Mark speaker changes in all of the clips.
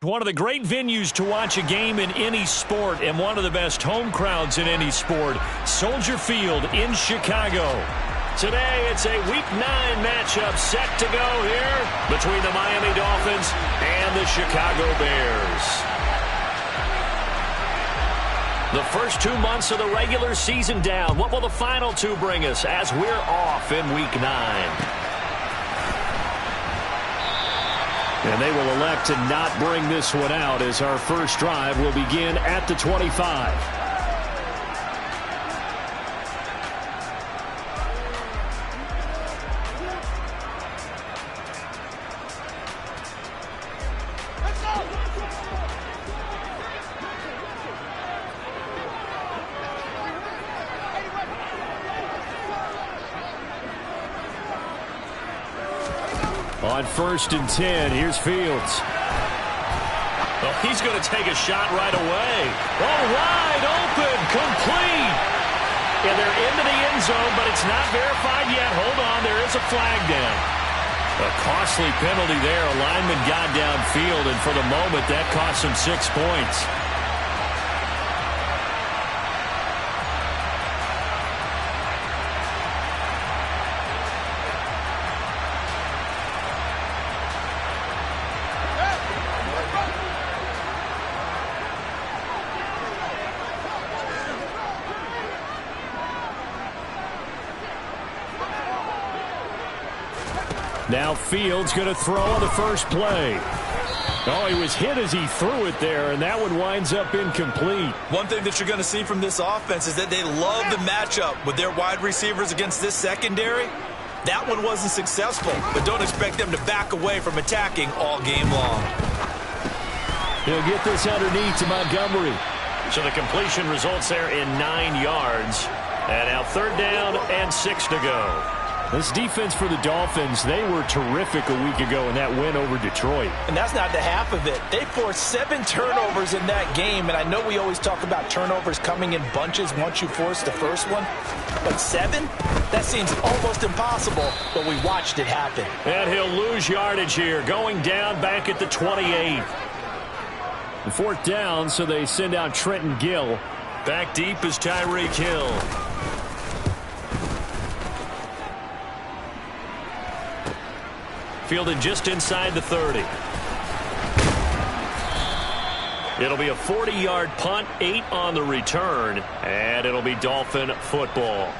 Speaker 1: One of the great venues to watch a game in any sport and one of the best home crowds in any sport, Soldier Field in Chicago. Today, it's a Week 9 matchup set to go here between the Miami Dolphins and the Chicago Bears. The first 2 months of the regular season down. What will the final two bring us as we're off in Week 9? And they will elect to not bring this one out as our first drive will begin at the 25. On 1st and 10, here's Fields. Oh, he's going to take a shot right away. Oh, wide open, complete. And they're into the end zone, but it's not verified yet. Hold on, there is a flag down. A costly penalty there. A lineman got downfield, and for the moment, that cost him 6 points. Now Fields going to throw on the first play. Oh, he was hit as he threw it there, and that one winds up incomplete.
Speaker 2: One thing that you're going to see from this offense is that they love the matchup with their wide receivers against this secondary. That one wasn't successful, but don't expect them to back away from attacking all game long.
Speaker 1: He'll get this underneath to Montgomery. So the completion results there in 9 yards. And now 3rd down and 6 to go. This defense for the Dolphins, they were terrific a week ago in that win over Detroit.
Speaker 3: And that's not the half of it. They forced 7 turnovers in that game, and I know we always talk about turnovers coming in bunches once you force the first one. But 7? That seems almost impossible, but we watched it happen.
Speaker 1: And he'll lose yardage here, going down back at the 28. 4th down, so they send out Trenton Gill. Back deep is Tyreek Hill. Fielded just inside the 30. It'll be a 40-yard punt, 8 on the return, and it'll be Dolphin football.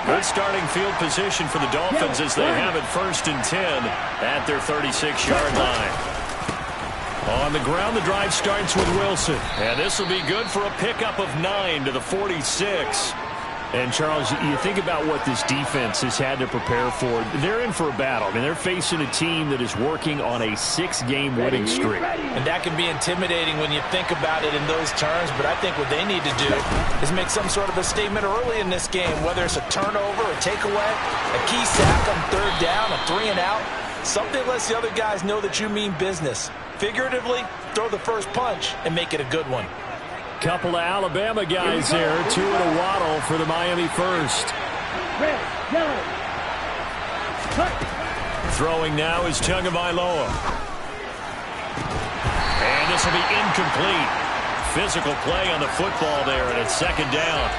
Speaker 1: Good starting field position for the Dolphins as they have it 1st and 10 at their 36-yard line. On the ground, the drive starts with Wilson. And this will be good for a pickup of 9 to the 46. And, Charles, you think about what this defense has had to prepare for. They're in for a battle. I mean, they're facing a team that is working on a 6-game winning streak.
Speaker 3: And that can be intimidating when you think about it in those terms, but I think what they need to do is make some sort of a statement early in this game, whether it's a turnover, a takeaway, a key sack on 3rd down, a 3-and-out. Something lets the other guys know that you mean business. Figuratively, throw the first punch and make it a good one.
Speaker 1: Couple of Alabama guys there. 2 and a waddle for the Miami first.
Speaker 4: Red, yellow.
Speaker 1: Throwing now is Tagovailoa. And this will be incomplete. Physical play on the football there, and it's 2nd down.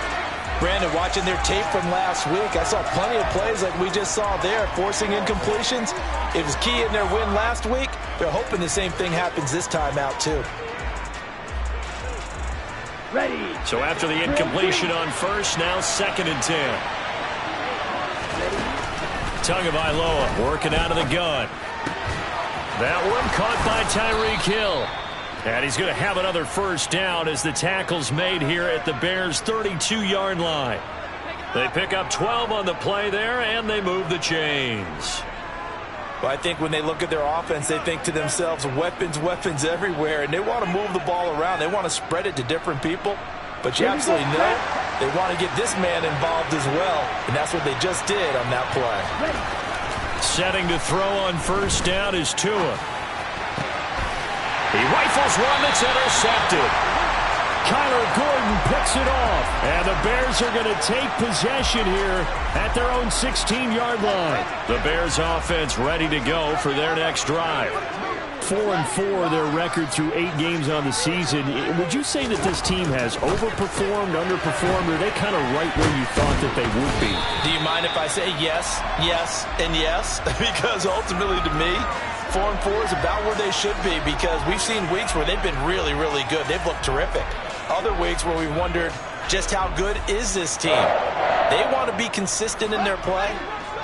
Speaker 3: Brandon, watching their tape from last week, I saw plenty of plays like we just saw there, forcing incompletions. It was key in their win last week. They're hoping the same thing happens this time out, too.
Speaker 4: Ready.
Speaker 1: So after the incompletion on 1st, now 2nd and 10. Tagovailoa working out of the gun. That one caught by Tyreek Hill. And he's going to have another 1st down as the tackle's made here at the Bears' 32-yard line. They pick up 12 on the play there, and they move the chains.
Speaker 3: Well, I think when they look at their offense, they think to themselves, weapons, weapons everywhere, and they want to move the ball around. They want to spread it to different people. But you absolutely know they want to get this man involved as well, and that's what they just did on that play.
Speaker 1: Setting to throw on first down is Tua. He rifles one that's intercepted. Kyler Gordon picks it off, and the Bears are going to take possession here at their own 16-yard line. The Bears offense ready to go for their next drive. 4-4 their record through 8 games on the season. Would you say that this team has overperformed, underperformed, or are they kind of right where you thought that they would be?
Speaker 3: Do you mind if I say yes, yes, and yes? Because ultimately to me, 4-4 is about where they should be, because we've seen weeks where they've been really, really good. They've looked terrific. Other weeks where we've wondered just how good is this team. They want to be consistent in their play,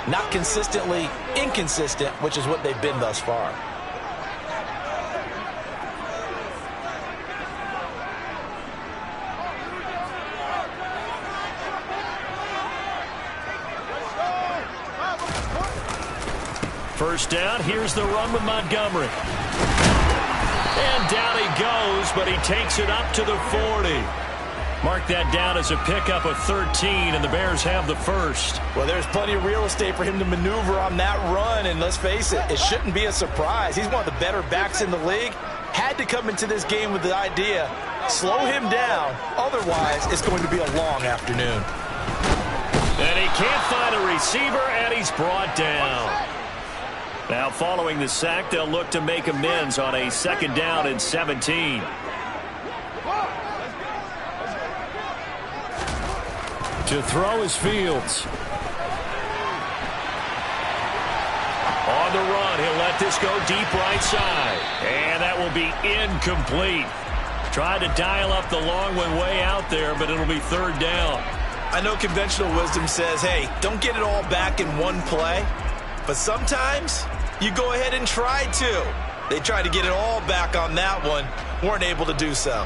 Speaker 3: not consistently inconsistent, which is what they've been thus far.
Speaker 1: First down, here's the run with Montgomery. And down he goes, but he takes it up to the 40. Mark that down as a pickup of 13, and the Bears have the first.
Speaker 3: Well, there's plenty of real estate for him to maneuver on that run, and let's face it, it shouldn't be a surprise. He's one of the better backs in the league. Had to come into this game with the idea, slow him down, otherwise it's going to be a long afternoon.
Speaker 1: And he can't find a receiver, and he's brought down. Now, following the sack, they'll look to make amends on a second down and 17. To throw is Fields. On the run, he'll let this go deep right side. And that will be incomplete. Tried to dial up the long one way out there, but it'll be third down.
Speaker 2: I know conventional wisdom says, hey, don't get it all back in one play. But sometimes you go ahead and try to. They tried to get it all back on that one. Weren't able to do so.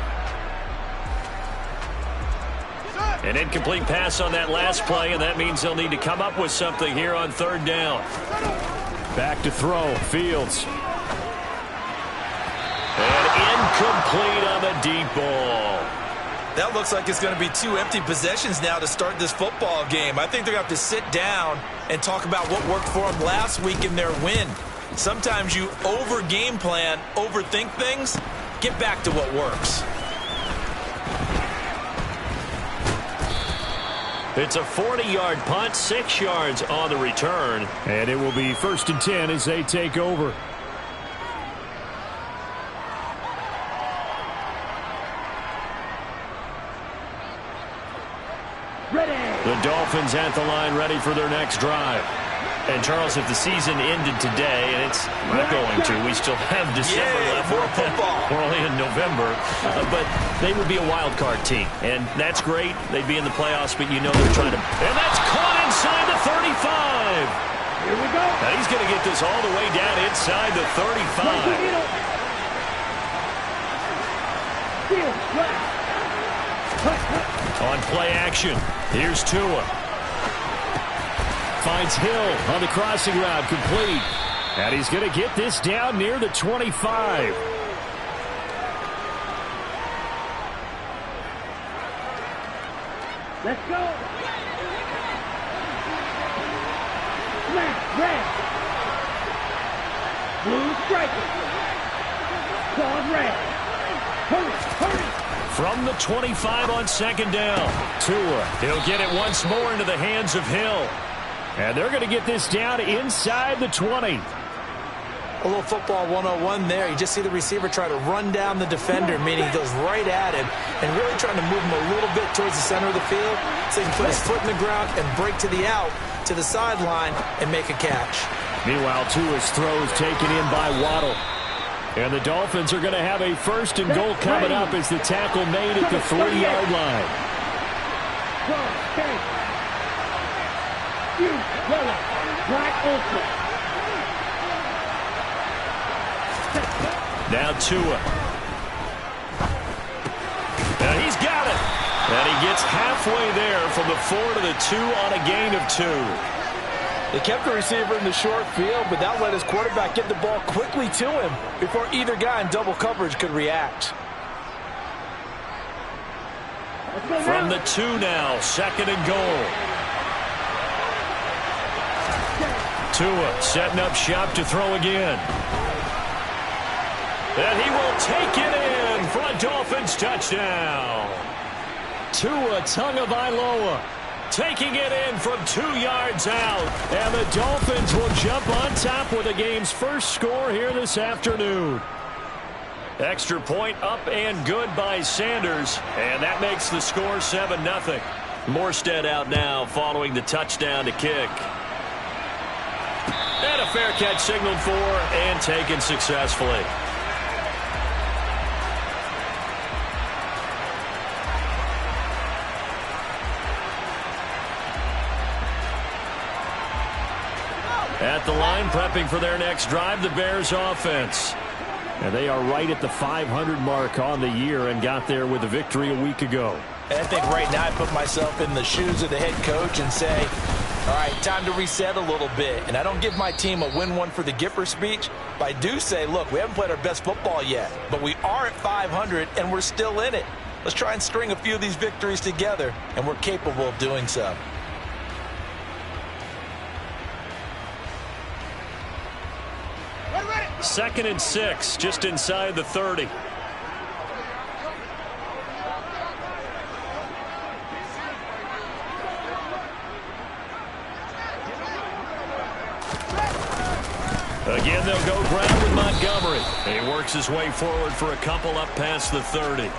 Speaker 1: An incomplete pass on that last play, and that means they'll need to come up with something here on third down. Back to throw, Fields. And incomplete on the deep ball.
Speaker 2: That looks like it's going to be 2 empty possessions now to start this football game. I think they're going to have to sit down and talk about what worked for them last week in their win. Sometimes you over-game plan, overthink things. Get back to what works.
Speaker 1: It's a 40-yard punt, 6 yards on the return. And it will be 1st and 10 as they take over. The Dolphins at the line ready for their next drive. And, Charles, if the season ended today, and it's not going to, we still have December left.
Speaker 2: More football.
Speaker 1: We're only in November. But they would be a wild card team. And that's great. They'd be in the playoffs, but you know they're trying to. And that's caught inside the 35.
Speaker 4: Here we go.
Speaker 1: Now he's going to get this all the way down inside the 35. On play action, here's Tua. Finds Hill on the crossing route, complete. And he's going to get this down near the 25.
Speaker 4: Let's go. Smash, red. Blue striker. Claws red. Hurry, hurry.
Speaker 1: From the 25 on second down. Tua, he'll get it once more into the hands of Hill. And they're going to get this down inside the 20.
Speaker 3: A little football 101 there. You just see the receiver try to run down the defender, meaning he goes right at him and really trying to move him a little bit towards the center of the field so he can put his foot in the ground and break to the out, to the sideline, and make a catch.
Speaker 1: Meanwhile, Tua's throw is taken in by Waddle. And the Dolphins are going to have a 1st and goal coming up as the tackle made at the 3-yard line. Now Tua. And he's got it. And he he gets halfway there from the 4 to the 2 on a gain of 2.
Speaker 3: They kept the receiver in the short field, but that let his quarterback get the ball quickly to him before either guy in double coverage could react.
Speaker 1: From the 2 now, 2nd and goal. Tua setting up shop to throw again. And he will take it in for a Dolphins touchdown. Tua Tagovailoa taking it in from 2 yards out. And the Dolphins will jump on top with the game's first score here this afternoon. Extra point up and good by Sanders. And that makes the score 7-0. Morstead out now following the touchdown to kick. And a fair catch signaled for and taken successfully. At the line, prepping for their next drive, the Bears offense. And they are right at the 500 mark on the year and got there with a victory a week ago.
Speaker 3: And I think right now I put myself in the shoes of the head coach and say, all right, time to reset a little bit. And I don't give my team a win one for the Gipper speech, but I do say, look, we haven't played our best football yet, but we are at 500 and we're still in it. Let's try and string a few of these victories together, and we're capable of doing so.
Speaker 1: Second and 6, just inside the 30. Again, they'll go ground with Montgomery. And he works his way forward for a couple up past the 30.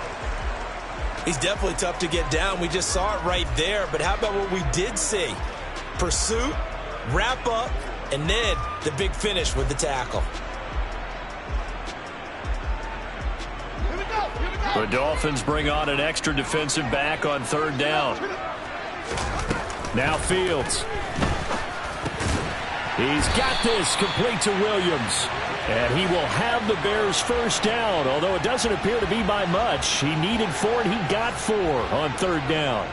Speaker 2: He's definitely tough to get down. We just saw it right there. But how about what we did see? Pursuit, wrap up, and then the big finish with the tackle.
Speaker 1: The Dolphins bring on an extra defensive back on 3rd down. Now Fields. He's got this complete to Williams. And he will have the Bears' first down, although it doesn't appear to be by much. He needed 4, and he got 4 on 3rd down.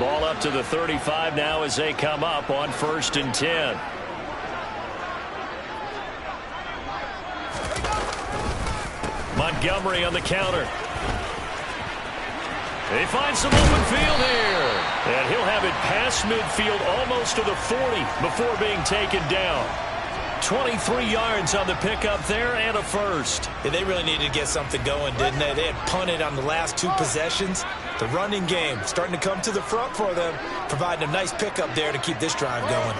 Speaker 1: Ball up to the 35 now as they come up on 1st and 10. Montgomery on the counter. They find some open field here. And he'll have it past midfield almost to the 40 before being taken down. 23 yards on the pickup there and a first.
Speaker 2: Yeah, they really needed to get something going, didn't they? They had punted on the last 2 possessions. The running game starting to come to the front for them, providing a nice pickup there to keep this drive going.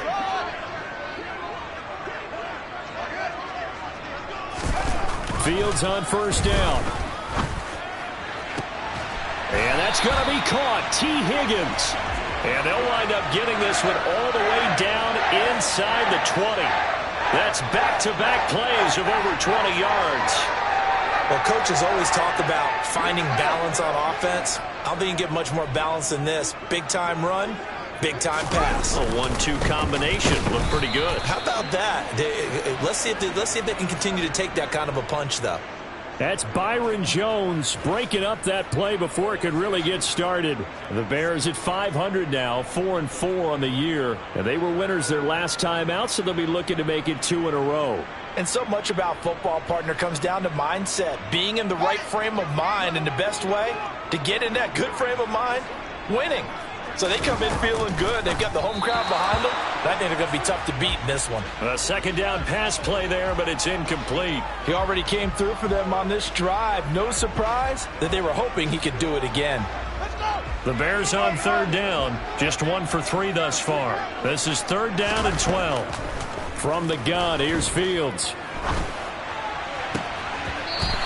Speaker 1: Fields on 1st down. And that's going to be caught. T. Higgins. And they'll wind up getting this one all the way down inside the 20. That's back-to-back plays of over 20 yards.
Speaker 2: Well, coaches always talk about finding balance on offense. I don't think you can get much more balance than this. Big-time run, big-time pass.
Speaker 1: A 1-2 combination. Looked pretty good.
Speaker 2: How about that? Let's see if they can continue to take that kind of a punch, though.
Speaker 1: That's Byron Jones breaking up that play before it could really get started. The Bears at 500 now, 4-4 on the year. And they were winners their last time out, so they'll be looking to make it 2 in a row.
Speaker 3: And so much about football, partner, comes down to mindset. Being in the right frame of mind, and the best way to get in that good frame of mind, winning. So they come in feeling good. They've got the home crowd behind them. I think they're going to be tough to beat in this one.
Speaker 1: A 2nd down pass play there, but it's incomplete.
Speaker 3: He already came through for them on this drive. No surprise that they were hoping he could do it again.
Speaker 1: The Bears on 3rd down. Just 1 for 3 thus far. This is 3rd down and 12. From the gun, here's Fields.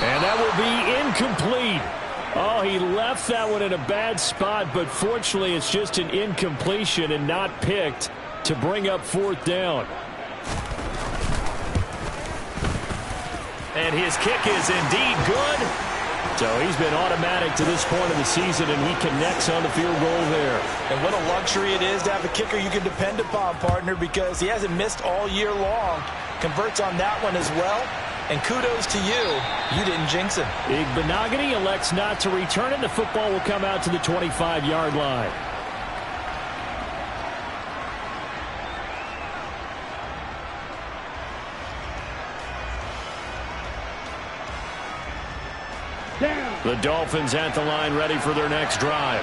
Speaker 1: And that will be incomplete. Oh, he left that one in a bad spot, but fortunately it's just an incompletion and not picked to bring up 4th down. And his kick is indeed good. So he's been automatic to this point of the season, and he connects on the field goal there.
Speaker 3: And what a luxury it is to have a kicker you can depend upon, partner, because he hasn't missed all year long. Converts on that one as well. And kudos to you. You didn't jinx him.
Speaker 1: Igbenogany elects not to return it. The football will come out to the 25-yard line. The Dolphins at the line ready for their next drive.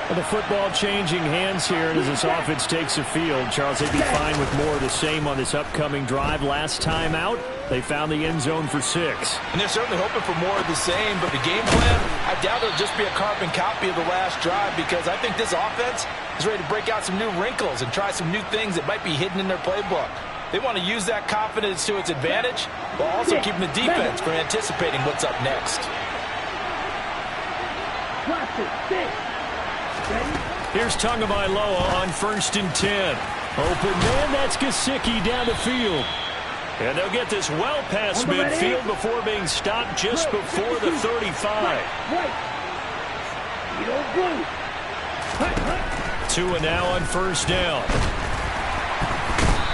Speaker 1: Well, the football changing hands here as this offense takes the field. Charles, they'd be fine with more of the same on this upcoming drive. Last time out, they found the end zone for 6.
Speaker 3: And they're certainly hoping for more of the same, but the game plan, I doubt it'll just be a carbon copy of the last drive, because I think this offense is ready to break out some new wrinkles and try some new things that might be hidden in their playbook. They want to use that confidence to its advantage, while also keeping the defense from anticipating what's up next.
Speaker 1: Here's Tagovailoa on 1st and 10. Open man, that's Gesicki down the field. And they'll get this well past midfield before being stopped just before the 35. Tua now on 1st down.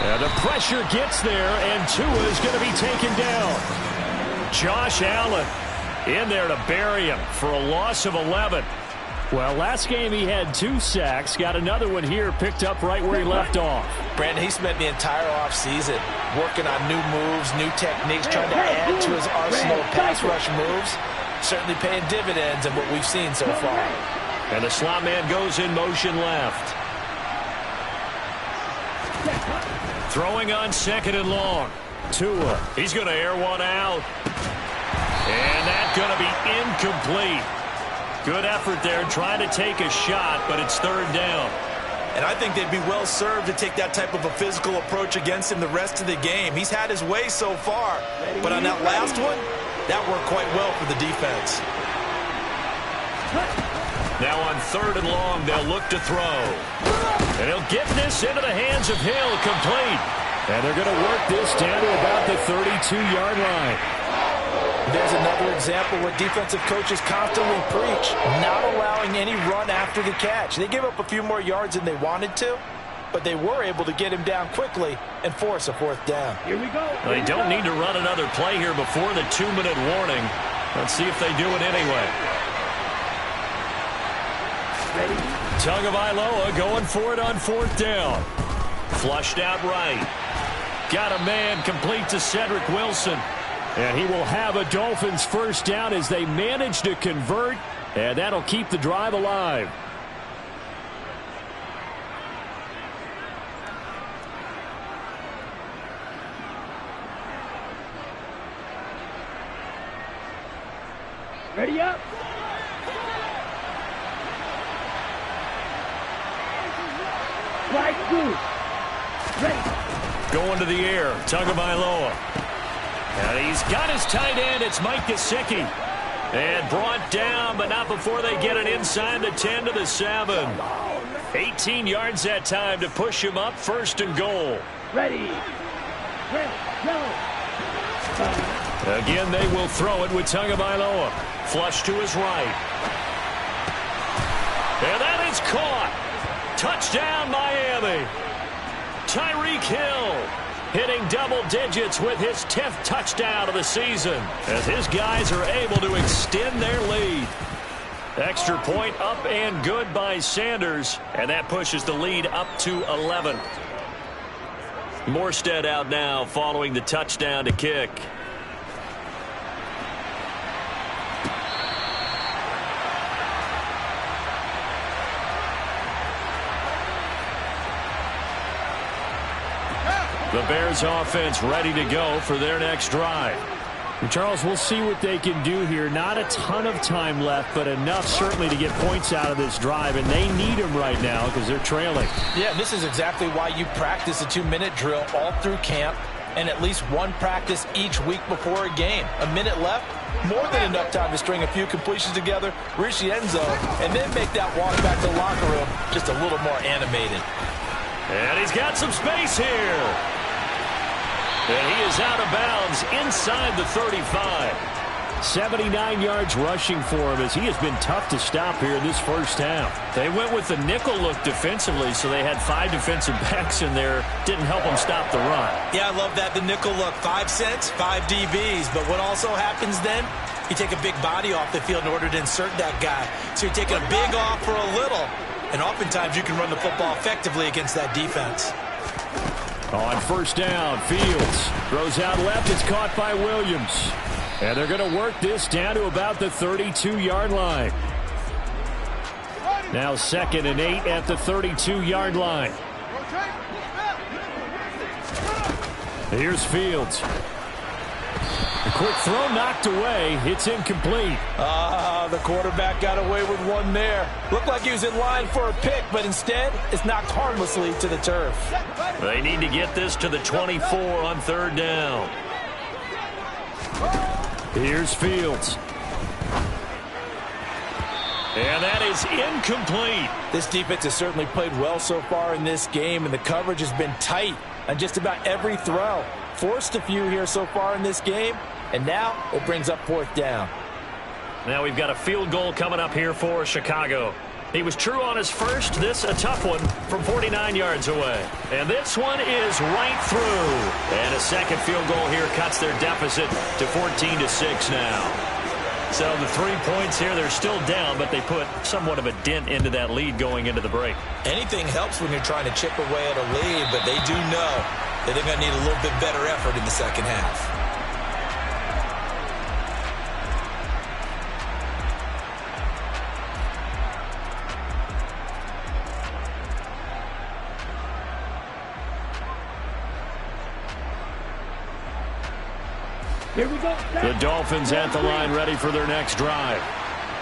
Speaker 1: And the pressure gets there, and Tua is going to be taken down. Josh Allen in there to bury him for a loss of 11. Well, last game he had 2 sacks. Got another one here, picked up right where he left off.
Speaker 3: Brandon, he spent the entire offseason working on new moves, new techniques, trying to add to his arsenal of pass rush moves. Certainly paying dividends in what we've seen so far.
Speaker 1: And the slot man goes in motion left. Throwing on 2nd and long. Tua, he's going to air one out. And that's going to be incomplete. Good effort there, trying to take a shot, but it's 3rd down.
Speaker 2: And I think they'd be well served to take that type of a physical approach against him the rest of the game. He's had his way so far, but on that last one, that worked quite well for the defense.
Speaker 1: Now on 3rd and long, they'll look to throw. And he'll get this into the hands of Hill, complete. And they're going to work this down to about the 32-yard line.
Speaker 3: There's another example what defensive coaches constantly preach, not allowing any run after the catch. They gave up a few more yards than they wanted to, but they were able to get him down quickly and force a 4th down.
Speaker 4: Here we go.
Speaker 1: They don't need to run another play here before the 2-minute warning. Let's see if they do it anyway. Tagovailoa going for it on 4th down. Flushed out right. Got a man complete to Cedric Wilson. And he will have a Dolphins 1st down as they manage to convert, and that'll keep the drive alive.
Speaker 4: Ready up. Right through. Ready.
Speaker 1: Going to the air, Tagovailoa. And he's got his tight end. It's Mike Gesicki. And brought down, but not before they get it inside the 10 to the 7. 18 yards that time to push him up, 1st and goal.
Speaker 4: Ready. Go.
Speaker 1: Again, they will throw it with Tagovailoa. Flush to his right. And that is caught. Touchdown, Miami. Tyreek Hill hitting double digits with his 10th touchdown of the season as his guys are able to extend their lead. Extra point up and good by Sanders, and that pushes the lead up to 11. Morstead out now following the touchdown to kick. The Bears offense ready to go for their next drive. And Charles, we'll see what they can do here. Not a ton of time left, but enough certainly to get points out of this drive, and they need them right now because they're trailing.
Speaker 3: Yeah, this is exactly why you practice a 2-minute drill all through camp and at least one practice each week before a game. A minute left, more than enough time to string a few completions together, reach the end zone, and then make that walk back to the locker room just a little more animated.
Speaker 1: And he's got some space here. And he is out of bounds inside the 35. 79 yards rushing for him as he has been tough to stop here in this first half. They went with the nickel look defensively, so they had 5 defensive backs in there. Didn't help them stop the run.
Speaker 2: Yeah, I love that, the nickel look. 5 cents, 5 DBs. But what also happens then, you take a big body off the field in order to insert that guy. So you're taking a big off for a little. And oftentimes you can run the football effectively against that defense.
Speaker 1: On first down, Fields throws out left. It's caught by Williams. And they're going to work this down to about the 32-yard line. Now 2nd and 8 at the 32-yard line. Here's Fields. A quick throw knocked away. It's incomplete.
Speaker 3: The quarterback got away with one there. Looked like he was in line for a pick, but instead it's knocked harmlessly to the turf.
Speaker 1: They need to get this to the 24 on 3rd down. Here's Fields. And that is incomplete.
Speaker 3: This defense has certainly played well so far in this game, and the coverage has been tight on just about every throw. Forced a few here so far in this game, and now it brings up 4th down.
Speaker 1: Now we've got a field goal coming up here for Chicago. He was true on his first. This a tough one from 49 yards away. And this one is right through. And a second field goal here cuts their deficit to 14-6 now. So the 3 points here, they're still down, but they put somewhat of a dent into that lead going into the break.
Speaker 2: Anything helps when you're trying to chip away at a lead, but they do know that they're going to need a little bit better effort in the second half.
Speaker 4: Here we go.
Speaker 1: The Dolphins at the line ready for their next drive.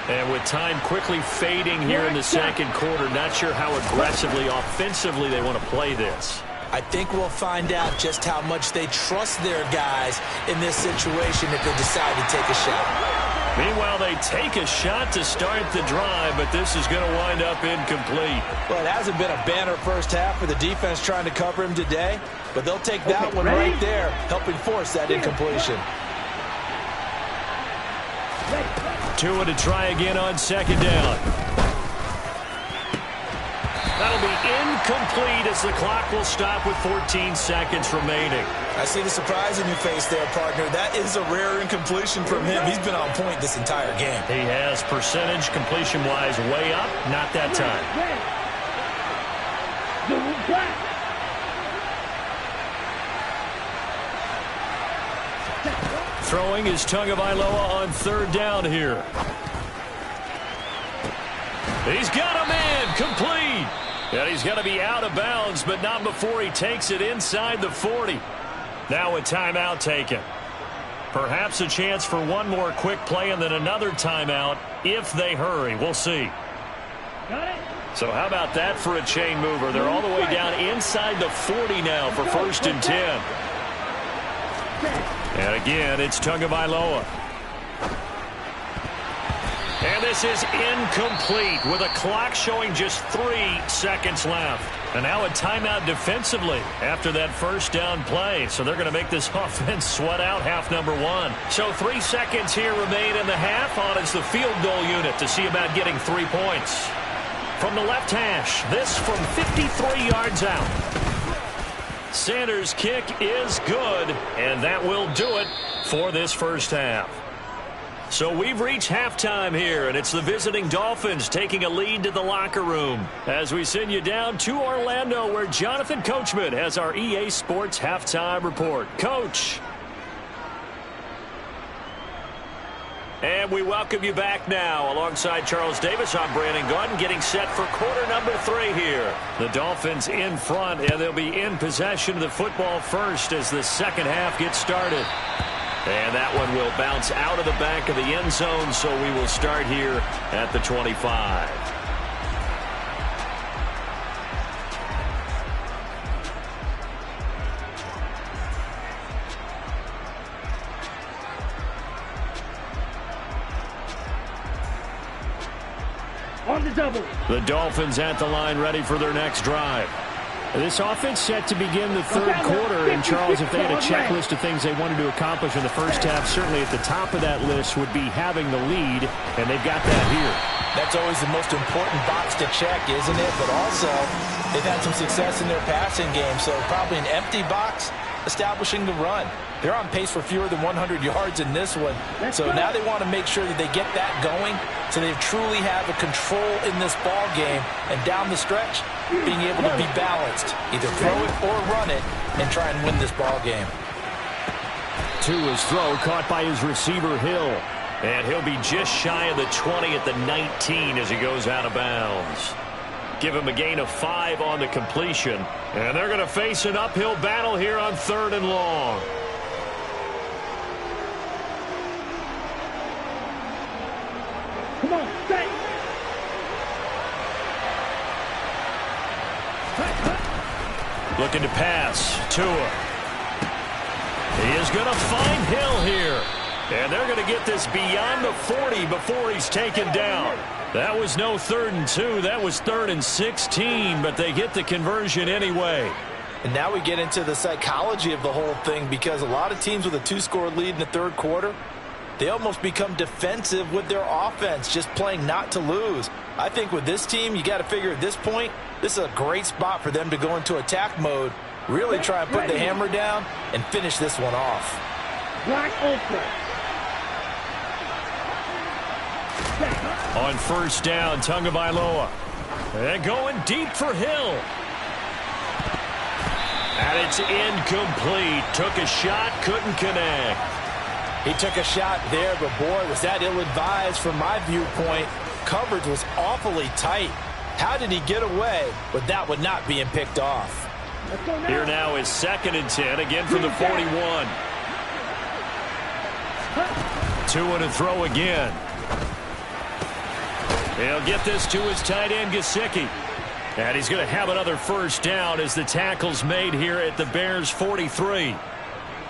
Speaker 1: And with time quickly fading here in the second quarter, not sure how aggressively, offensively they want to play this.
Speaker 2: I think we'll find out just how much they trust their guys in this situation if they decide to take a shot.
Speaker 1: Meanwhile, they take a shot to start the drive, but this is going to wind up incomplete.
Speaker 3: Well, it hasn't been a banner first half for the defense trying to cover him today, but they'll take that one right there, helping force that incompletion.
Speaker 1: Tua to try again on 2nd down. That'll be incomplete as the clock will stop with 14 seconds remaining.
Speaker 2: I see the surprise in your face there, partner. That is a rare incompletion from him. He's been on point this entire game.
Speaker 1: He has percentage completion-wise way up, not that time. Throwing is Tagovailoa on 3rd down here. He's got a man, complete. And he's going to be out of bounds, but not before he takes it inside the 40. Now a timeout taken. Perhaps a chance for one more quick play and then another timeout if they hurry. We'll see. So how about that for a chain mover? They're all the way down inside the 40 now for 1st and 10. And again, it's Tagovailoa. And this is incomplete with a clock showing just 3 seconds left. And now a timeout defensively after that first down play. So they're going to make this offense sweat out half number 1. So 3 seconds here remain in the half. On is the field goal unit to see about getting 3 points. From the left hash, this from 53 yards out. Sanders' kick is good, and that will do it for this first half. So we've reached halftime here, and it's the visiting Dolphins taking a lead to the locker room as we send you down to Orlando, where Jonathan Coachman has our EA Sports halftime report. Coach. And we welcome you back now. Alongside Charles Davis, I'm Brandon Gordon, getting set for quarter number 3 here. The Dolphins in front, and they'll be in possession of the football first as the second half gets started. And that one will bounce out of the back of the end zone, so we will start here at the 25.
Speaker 4: On the double.
Speaker 1: The Dolphins at the line ready for their next drive. This offense set to begin the third quarter. And, Charles, if they had a checklist of things they wanted to accomplish in the first half, certainly at the top of that list would be having the lead, and they've got that here.
Speaker 3: That's always the most important box to check, isn't it? But also, they've had some success in their passing game, so probably an empty box establishing the run. They're on pace for fewer than 100 yards in this one. So now they want to make sure that they get that going so they truly have a control in this ball game. And down the stretch, being able to be balanced. Either throw it or run it and try and win this ball game.
Speaker 1: Tua's throw caught by his receiver, Hill. And he'll be just shy of the 20 at the 19 as he goes out of bounds. Give him a gain of 5 on the completion. And they're going to face an uphill battle here on 3rd and long.
Speaker 4: Come on, stay.
Speaker 1: Looking to pass. Tua. He is going to find Hill here. And they're going to get this beyond the 40 before he's taken down. That was no 3rd and 2. That was 3rd and 16, but they get the conversion anyway.
Speaker 3: And now we get into the psychology of the whole thing, because a lot of teams with a 2-score lead in the third quarter, they almost become defensive with their offense, just playing not to lose. I think with this team, you got to figure at this point, this is a great spot for them to go into attack mode, really try and put the hammer down and finish this one off.
Speaker 4: Black ultra.
Speaker 1: On 1st down, Tagovailoa. And going deep for Hill. And it's incomplete. Took a shot, couldn't connect.
Speaker 3: He took a shot there, but boy, was that ill-advised from my viewpoint. Coverage was awfully tight. How did he get away with that one not being picked off?
Speaker 1: Here now is 2nd and 10, again from the 41. Tua to throw again. He'll get this to his tight end, Gesicki. And he's going to have another 1st down as the tackle's made here at the Bears' 43.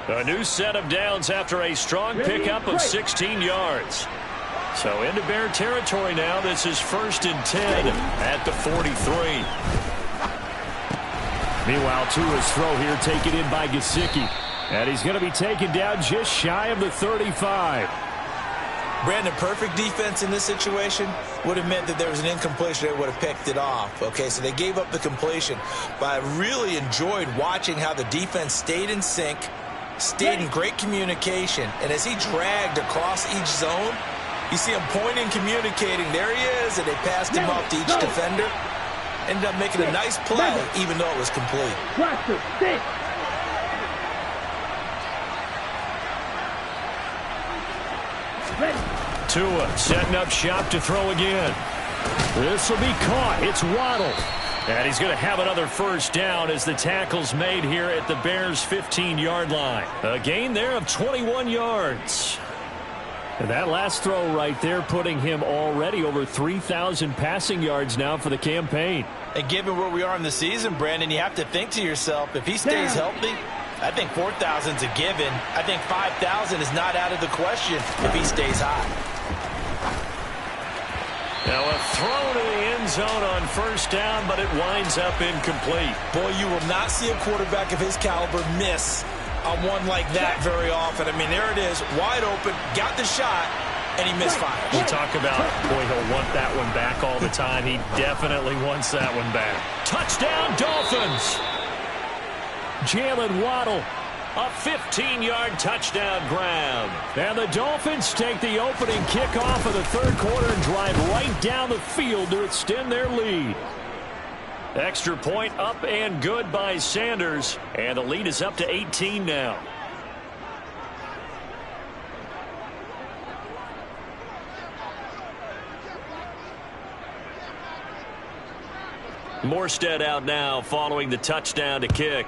Speaker 1: A new set of downs after a strong pickup of 16 yards. So into Bear territory now. This is 1st and 10 at the 43. Meanwhile, Tua's throw here taken in by Gesicki. And he's going to be taken down just shy of the 35.
Speaker 2: Brandon, perfect defense in this situation would have meant that there was an incompletion. They would have picked it off. Okay, so they gave up the completion. But I really enjoyed watching how the defense stayed in sync, stayed in great communication. And as he dragged across each zone, you see him pointing, communicating. There he is, and they passed him off to each defender. Ended up making a nice play, even though it was complete.
Speaker 1: Tua setting up shop to throw again. This will be caught. It's Waddle. And he's going to have another 1st down as the tackle's made here at the Bears' 15-yard line. A gain there of 21 yards. And that last throw right there putting him already over 3,000 passing yards now for the campaign.
Speaker 3: And given where we are in the season, Brandon, you have to think to yourself, if he stays healthy, I think 4,000's a given. I think 5,000 is not out of the question if he stays hot.
Speaker 1: Now a throw to the end zone on 1st down, but it winds up incomplete.
Speaker 2: Boy, you will not see a quarterback of his caliber miss on one like that very often. I mean, there it is, wide open, got the shot, and he misfires.
Speaker 1: We talk about, boy, he'll want that one back all the time. He definitely wants that one back. Touchdown, Dolphins! Jalen Waddle, a 15-yard touchdown grab. And the Dolphins take the opening kickoff of the third quarter and drive right down the field to extend their lead. Extra point up and good by Sanders. And the lead is up to 18 now. Morstead out now following the touchdown to kick.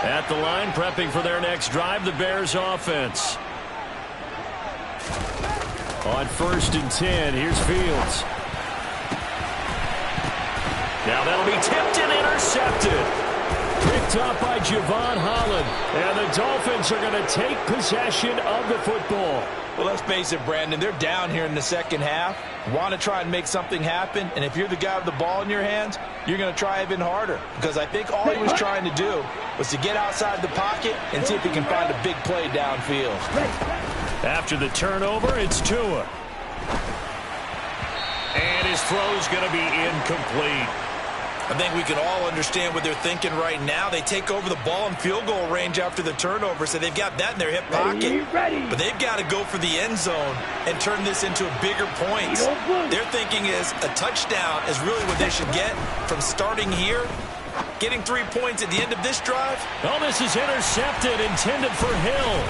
Speaker 1: At the line, prepping for their next drive, the Bears offense. On 1st and 10, here's Fields. Now that'll be tipped and intercepted. Picked up by Javon Holland. And the Dolphins are going to take possession of the football.
Speaker 3: Well, let's face it, Brandon, they're down here in the second half. Want to try and make something happen, and if you're the guy with the ball in your hands, you're going to try even harder, because I think all he was trying to do was to get outside the pocket and see if he can find a big play downfield.
Speaker 1: After the turnover, it's Tua. And his throw's going to be incomplete.
Speaker 2: I think we can all understand what they're thinking right now. They take over the ball in field goal range after the turnover, so they've got that in their hip pocket. But they've got to go for the end zone and turn this into a bigger point. Their thinking is a touchdown is really what they should get from starting here. Getting 3 points at the end of this drive.
Speaker 1: Oh, this is intercepted, intended for Hill.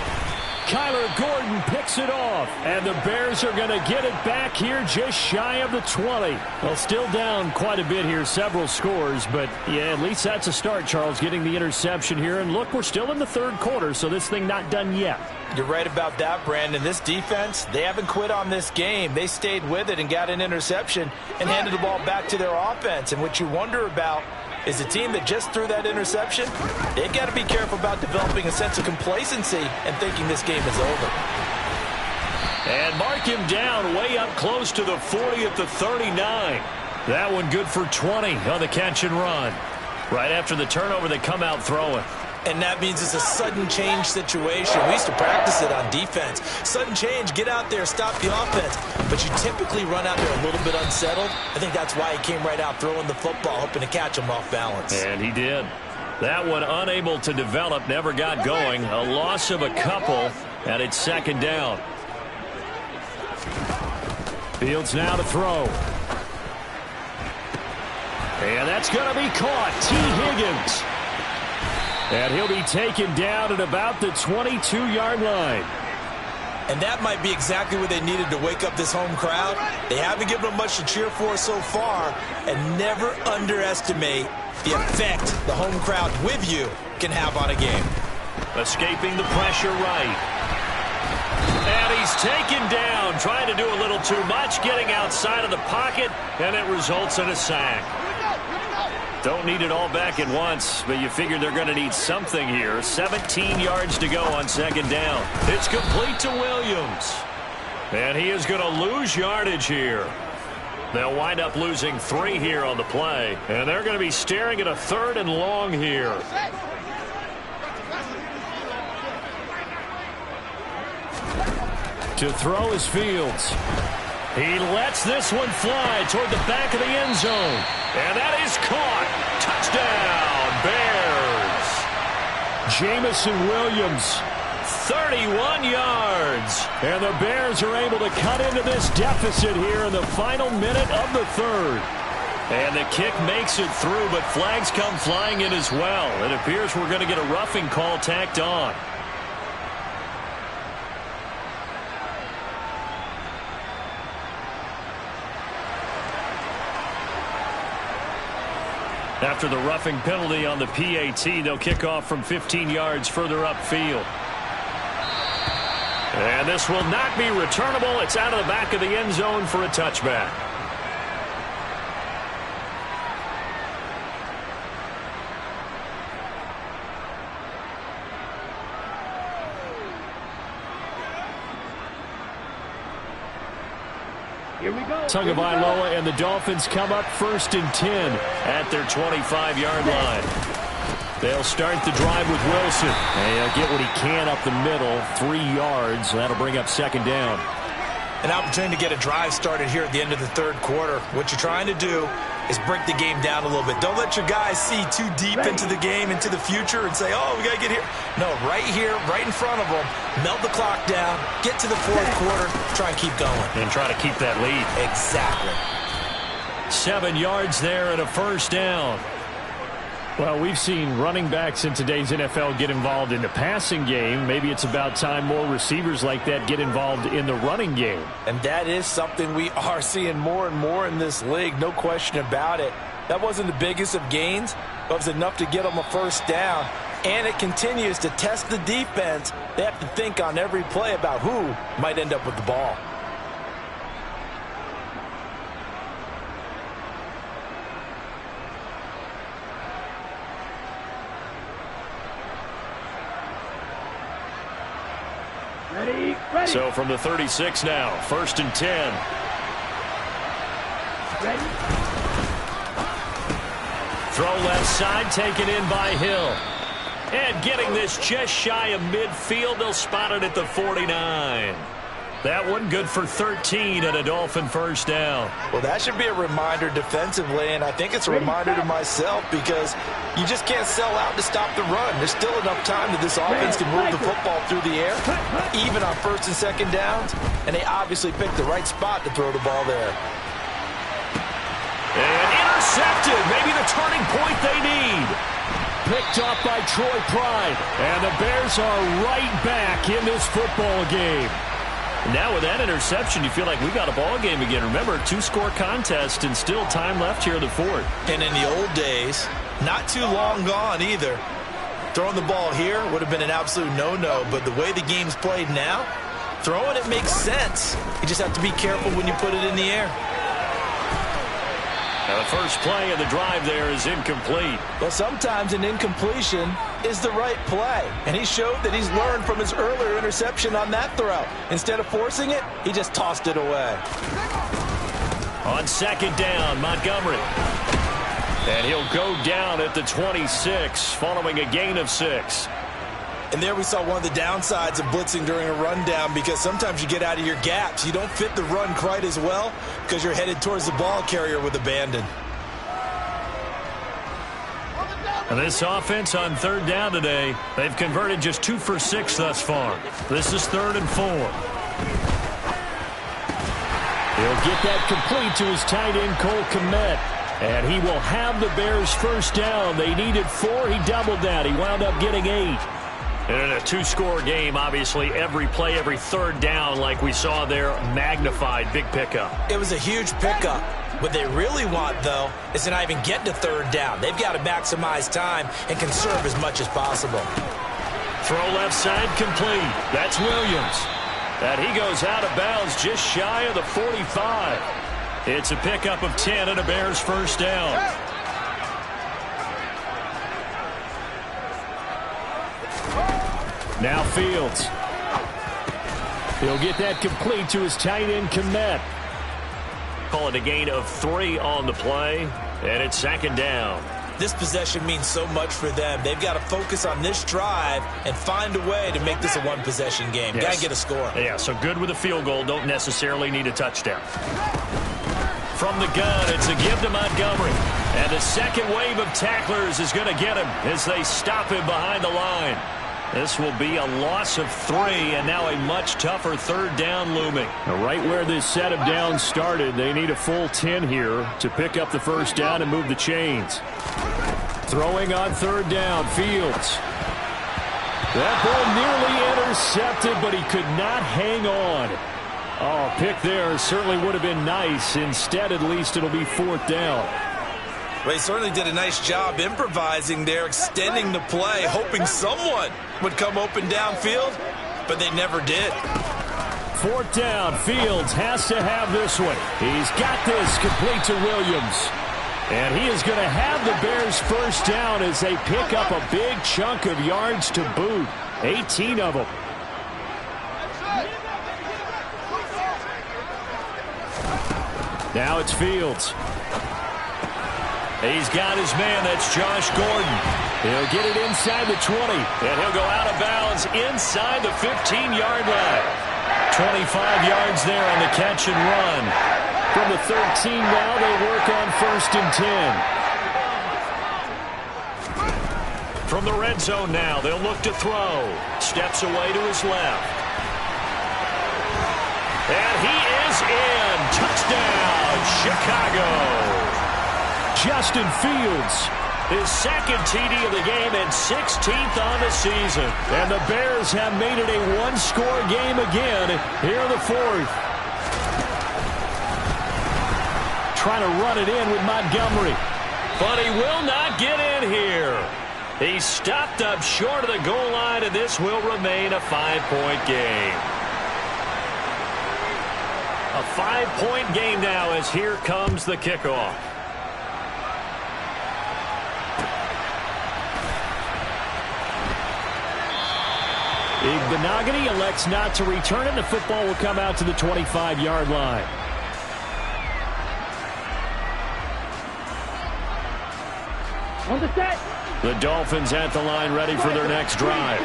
Speaker 1: Kyler Gordon picks it off, and the Bears are going to get it back here just shy of the 20. Well, still down quite a bit here, several scores, but yeah, at least that's a start, Charles, getting the interception here. And look, we're still in the third quarter, so this thing not done yet.
Speaker 3: You're right about that, Brandon. This defense, they haven't quit on this game. They stayed with it and got an interception and handed the ball back to their offense. And what you wonder about is a team that just threw that interception, they've got to be careful about developing a sense of complacency and thinking this game is over.
Speaker 1: And mark him down way up close to the 40 at the 39. That one good for 20 on the catch and run. Right after the turnover, they come out throwing.
Speaker 2: And that means it's a sudden change situation. We used to practice it on defense. Sudden change, get out there, stop the offense. But you typically run out there a little bit unsettled. I think that's why he came right out throwing the football, hoping to catch him off balance.
Speaker 1: And he did. That one unable to develop, never got going. A loss of a couple, and it's second down. Fields now to throw. And that's going to be caught. T. Higgins. And he'll be taken down at about the 22-yard line.
Speaker 2: And that might be exactly what they needed to wake up this home crowd. They haven't given them much to cheer for so far. And never underestimate the effect the home crowd with you can have on a game.
Speaker 1: Escaping the pressure right. And he's taken down, trying to do a little too much, getting outside of the pocket, and it results in a sack. Don't need it all back at once, but you figure they're going to need something here. 17 yards to go on second down. It's complete to Williams. And he is going to lose yardage here. They'll wind up losing 3 here on the play. And they're going to be staring at a 3rd and long here. To throw is Fields. He lets this one fly toward the back of the end zone. And that is caught. Touchdown, Bears. Jamison Williams, 31 yards. And the Bears are able to cut into this deficit here in the final minute of the 3rd. And the kick makes it through, but flags come flying in as well. It appears we're going to get a roughing call tacked on. After the roughing penalty on the PAT, they'll kick off from 15 yards further upfield. And this will not be returnable. It's out of the back of the end zone for a touchback.
Speaker 4: Here we go.
Speaker 1: Tagovailoa and the Dolphins come up 1st and 10 at their 25-yard line. They'll start the drive with Wilson. And he'll get what he can up the middle, 3 yards. That'll bring up second down.
Speaker 2: An opportunity to get a drive started here at the end of the 3rd quarter. What you're trying to do is break the game down a little bit. Don't let your guys see too deep into the game, into the future, and say, oh, we got to get here. No, right here, right in front of them, melt the clock down, get to the 4th quarter, try and keep going.
Speaker 1: And try to keep that lead.
Speaker 2: Exactly.
Speaker 1: 7 yards there and a 1st down. Well, we've seen running backs in today's NFL get involved in the passing game. Maybe it's about time more receivers like that get involved in the running game.
Speaker 3: And that is something we are seeing more and more in this league, no question about it. That wasn't the biggest of gains, but it was enough to get them a 1st down. And it continues to test the defense. They have to think on every play about who might end up with the ball.
Speaker 4: Ready.
Speaker 1: So from the 36 now, 1st and 10.
Speaker 4: Ready.
Speaker 1: Throw left side, taken in by Hill. And getting this just shy of midfield, they'll spot it at the 49. That one good for 13 and a Dolphin first down.
Speaker 3: Well, that should be a reminder defensively, and I think it's a reminder to myself because you just can't sell out to stop the run. There's still enough time that this offense can move the football through the air, even on 1st and 2nd downs, and they obviously picked the right spot to throw the ball there.
Speaker 1: And intercepted, maybe the turning point they need. Picked up by Troy Pride, and the Bears are right back in this football game. Now with that interception, you feel like we got a ball game again. Remember, 2-score contest and still time left here in the 4th.
Speaker 3: And in the old days, not too long gone either. Throwing the ball here would have been an absolute no-no, but the way the game's played now, throwing it makes sense. You just have to be careful when you put it in the air.
Speaker 1: Now the first play of the drive there is incomplete.
Speaker 3: Well, sometimes an incompletion is the right play, and he showed that he's learned from his earlier interception on that throw. Instead of forcing it, he just tossed it away.
Speaker 1: On 2nd down, Montgomery. And he'll go down at the 26 following a gain of 6.
Speaker 3: And there we saw one of the downsides of blitzing during a rundown because sometimes you get out of your gaps. You don't fit the run quite as well because you're headed towards the ball carrier with abandon.
Speaker 1: And this offense on 3rd down today, they've converted just 2 for 6 thus far. This is 3rd and 4. He'll get that complete to his tight end, Cole Kmet. And he will have the Bears first down. They needed 4. He doubled that. He wound up getting 8. And in a 2-score game, obviously, every play, every 3rd down, like we saw there, magnified. Big pickup.
Speaker 3: It was a huge pickup. What they really want, though, is to not even get to 3rd down. They've got to maximize time and conserve as much as possible.
Speaker 1: Throw left side complete. That's Williams. And he goes out of bounds just shy of the 45. It's a pickup of 10 and a Bears first down. Now Fields. He'll get that complete to his tight end, Kmet. Call it a gain of 3 on the play, and it's 2nd down.
Speaker 3: This possession means so much for them. They've got to focus on this drive and find a way to make this a one-possession game.
Speaker 1: Yes.
Speaker 3: Got to get a score.
Speaker 1: Yeah, so good with a field goal. Don't necessarily need a touchdown. From the gun, it's a give to Montgomery. And the second wave of tacklers is going to get him as they stop him behind the line. This will be a loss of 3, and now a much tougher 3rd down looming. Right where this set of downs started, they need a full 10 here to pick up the first down and move the chains. Throwing on 3rd down, Fields. That ball nearly intercepted, but he could not hang on. Oh, pick there certainly would have been nice. Instead, at least it'll be 4th down.
Speaker 3: Well, he certainly did a nice job improvising there, extending the play, hoping someone would come open downfield, but they never did.
Speaker 1: 4th down, Fields has to have this one. He's got this complete to Williams. And he is going to have the Bears first down as they pick up a big chunk of yards to boot. 18 of them. Now it's Fields. He's got his man. That's Josh Gordon. He'll get it inside the 20, and he'll go out of bounds inside the 15-yard line. 25 yards there on the catch and run. From the 13 now, they work on 1st and 10. From the red zone now, they'll look to throw. Steps away to his left. And he is in. Touchdown, Chicago. Justin Fields, his 2nd TD of the game and 16th on the season. And the Bears have made it a 1-score game again here in the 4th. Trying to run it in with Montgomery. But he will not get in here. He stopped up short of the goal line, and this will remain a 5-point game. A 5-point game now as here comes the kickoff. Igbenogany elects not to return it. The football will come out to the 25-yard line.
Speaker 4: On the set.
Speaker 1: The Dolphins at the line ready for their next drive.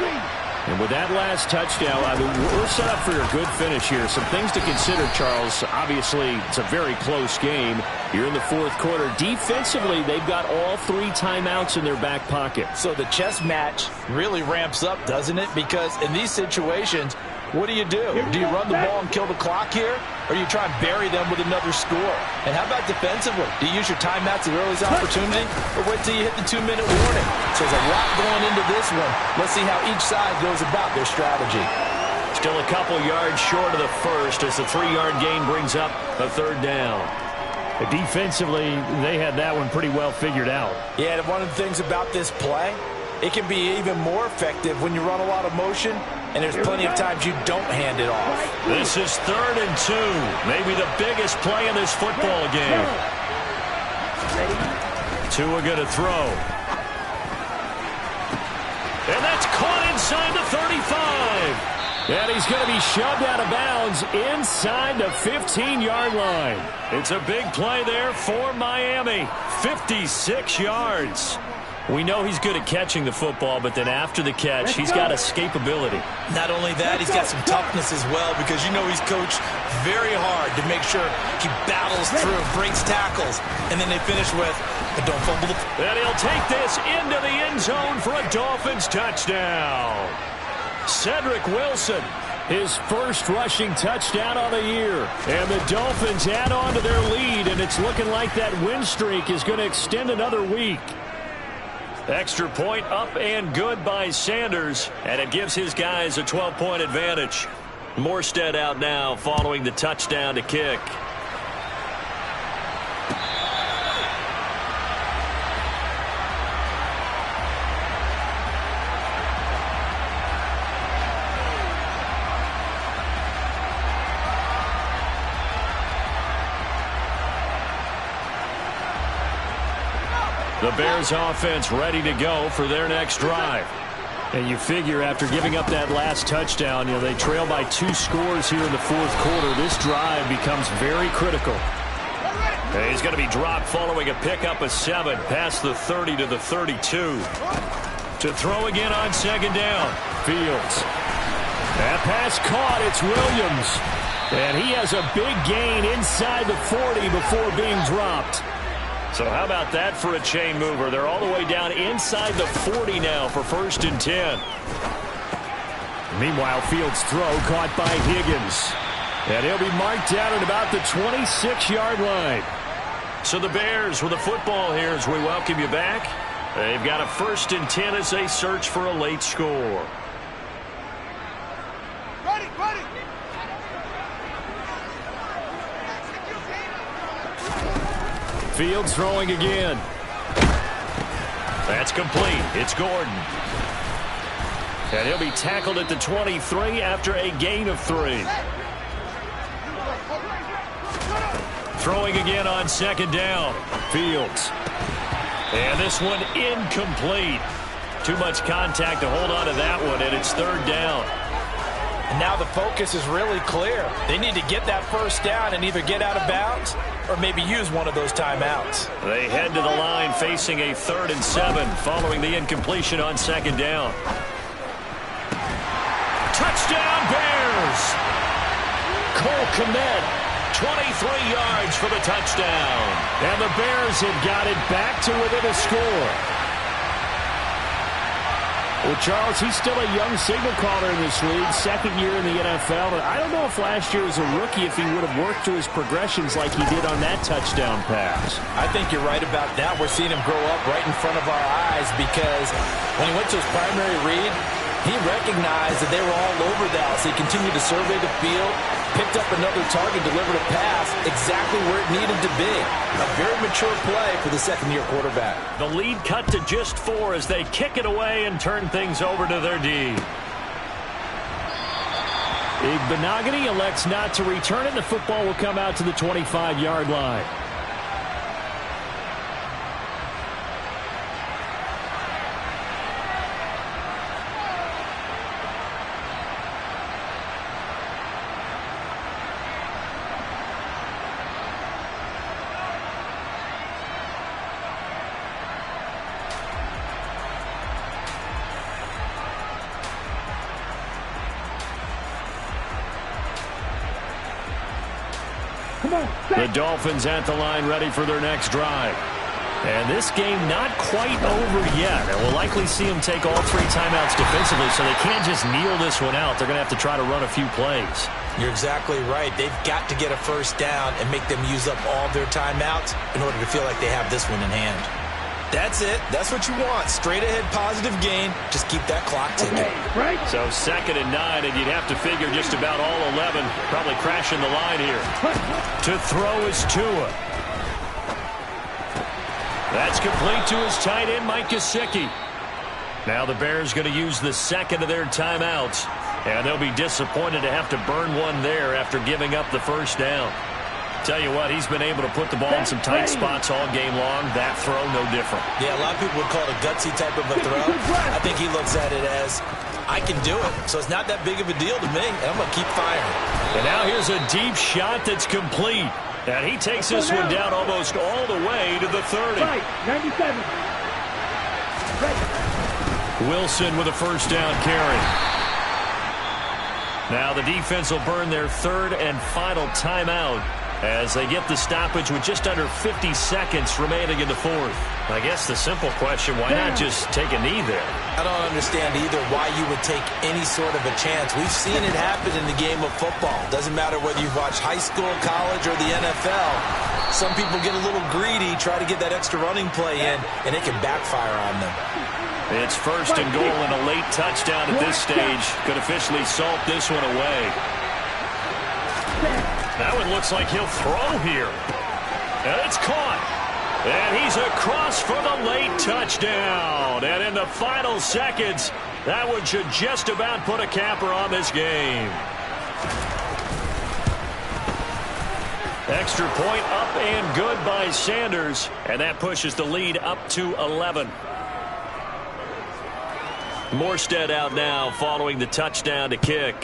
Speaker 1: And with that last touchdown, I mean, we're set up for a good finish here. Some things to consider, Charles. Obviously, it's a very close game. You're in the fourth quarter. Defensively, they've got all 3 timeouts in their back pocket.
Speaker 3: So the chess match really ramps up, doesn't it? Because in these situations, what do? Do you run the ball and kill the clock here? Or do you try and bury them with another score? And how about defensively? Do you use your timeouts at the earliest opportunity? Or wait till you hit the 2-minute warning? So there's a lot going into this one. Let's see how each side goes about their strategy.
Speaker 1: Still a couple yards short of the first as the 3-yard gain brings up a third down. Defensively, they had that one pretty well figured out.
Speaker 3: Yeah, and one of the things about this play, it can be even more effective when you run a lot of motion, and there's plenty of times you don't hand it off.
Speaker 1: This is 3rd and 2. Maybe the biggest play in this football game. Tua going to throw. And that's caught inside the 35. And he's going to be shoved out of bounds inside the 15-yard line. It's a big play there for Miami. 56 yards. We know he's good at catching the football, but then after the catch, he's got escapability.
Speaker 2: Not only that, he's got some toughness as well, because you know he's coached very hard to make sure he battles through, breaks tackles, and then they finish with, but don't fumble the...
Speaker 1: And he'll take this into the end zone for a Dolphins touchdown. Cedric Wilson, his first rushing touchdown on the year. And the Dolphins add on to their lead, and it's looking like that win streak is going to extend another week. Extra point up and good by Sanders, and it gives his guys a 12-point advantage. Morstead out now following the touchdown to kick. The Bears offense ready to go for their next drive. And you figure after giving up that last touchdown, they trail by 2 scores here in the fourth quarter. This drive becomes very critical. And he's going to be dropped following a pickup of 7 past the 30 to the 32. To throw again on 2nd down. Fields. That pass caught. It's Williams. And he has a big gain inside the 40 before being dropped. So how about that for a chain mover? They're all the way down inside the 40 now for 1st and 10. Meanwhile, Fields' throw caught by Higgins. And he'll be marked down at about the 26-yard line. So the Bears with the football here as we welcome you back. They've got a 1st and 10 as they search for a late score.
Speaker 5: Ready.
Speaker 1: Fields throwing again. That's complete. It's Gordon. And he'll be tackled at the 23 after a gain of 3. Throwing again on 2nd down. Fields. And this one incomplete. Too much contact to hold on to that one, and it's 3rd down.
Speaker 3: And now the focus is really clear. They need to get that 1st down and either get out of bounds or maybe use one of those timeouts.
Speaker 1: They head to the line facing a 3rd and 7 following the incompletion on 2nd down. Touchdown Bears! Cole Kmet, 23 yards for the touchdown. And the Bears have got it back to within a score. Well, Charles, he's still a young signal caller in this league, 2nd year in the NFL. But I don't know if last year as a rookie if he would have worked through his progressions like he did on that touchdown pass.
Speaker 3: I think you're right about that. We're seeing him grow up right in front of our eyes because when he went to his primary read, he recognized that they were all over that. So he continued to survey the field, picked up another target, delivered a pass exactly where it needed to be. A very mature play for the 2nd-year quarterback.
Speaker 1: The lead cut to just 4 as they kick it away and turn things over to their D. Igbenogany elects not to return it. The football will come out to the 25-yard line. The Dolphins at the line ready for their next drive. And this game not quite over yet. And we'll likely see them take all 3 timeouts defensively, so they can't just kneel this one out. They're going to have to try to run a few plays.
Speaker 3: You're exactly right. They've got to get a first down and make them use up all their timeouts in order to feel like they have this one in hand.
Speaker 2: That's it. That's what you want. Straight ahead positive gain. Just keep that clock ticking.
Speaker 4: Right.
Speaker 1: So 2nd and 9, and you'd have to figure just about all 11 probably crashing the line here. To throw is Tua. That's complete to his tight end, Mike Gesicki. Now the Bears going to use the 2nd of their timeouts, and they'll be disappointed to have to burn one there after giving up the first down. Tell you what, he's been able to put the ball in some tight spots all game long. That throw, no different.
Speaker 3: Yeah, a lot of people would call it a gutsy type of a throw. I think he looks at it as, I can do it, so it's not that big of a deal to me, and I'm going to keep firing.
Speaker 1: And now here's a deep shot that's complete. And he takes this one down almost all the way to the 30.
Speaker 4: Right, 97. Right.
Speaker 1: Wilson with a first down carry. Now the defense will burn their 3rd and final timeout as they get the stoppage with just under 50 seconds remaining in the 4th. I guess the simple question, why not just take a knee there?
Speaker 3: I don't understand either why you would take any sort of a chance. We've seen it happen in the game of football. Doesn't matter whether you watch high school, college, or the NFL. Some people get a little greedy, try to get that extra running play in, and it can backfire on them.
Speaker 1: It's 1st and goal and a late touchdown at this stage. Could officially salt this one away. That one looks like he'll throw here. And it's caught. And he's across for the late touchdown. And in the final seconds, that one should just about put a capper on this game. Extra point up and good by Sanders. And that pushes the lead up to 11. Morstead out now following the touchdown to kick.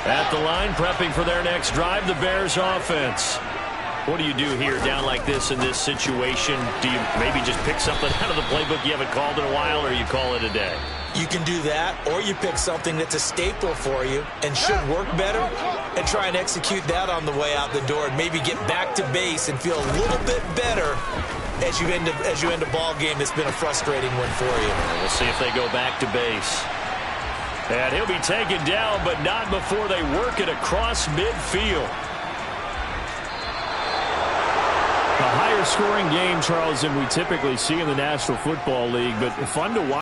Speaker 1: At the line, prepping for their next drive, the Bears offense. What do you do here down like this in this situation? Do you maybe just pick something out of the playbook you haven't called in a while, or you call it a day?
Speaker 3: You can do that, or you pick something that's a staple for you and should work better and try and execute that on the way out the door and maybe get back to base and feel a little bit better as you end a ball game that's been a frustrating one for you.
Speaker 1: We'll see if they go back to base. And he'll be taken down, but not before they work it across midfield.
Speaker 5: A higher scoring game, Charles, than we typically see in the National Football League, but fun to watch.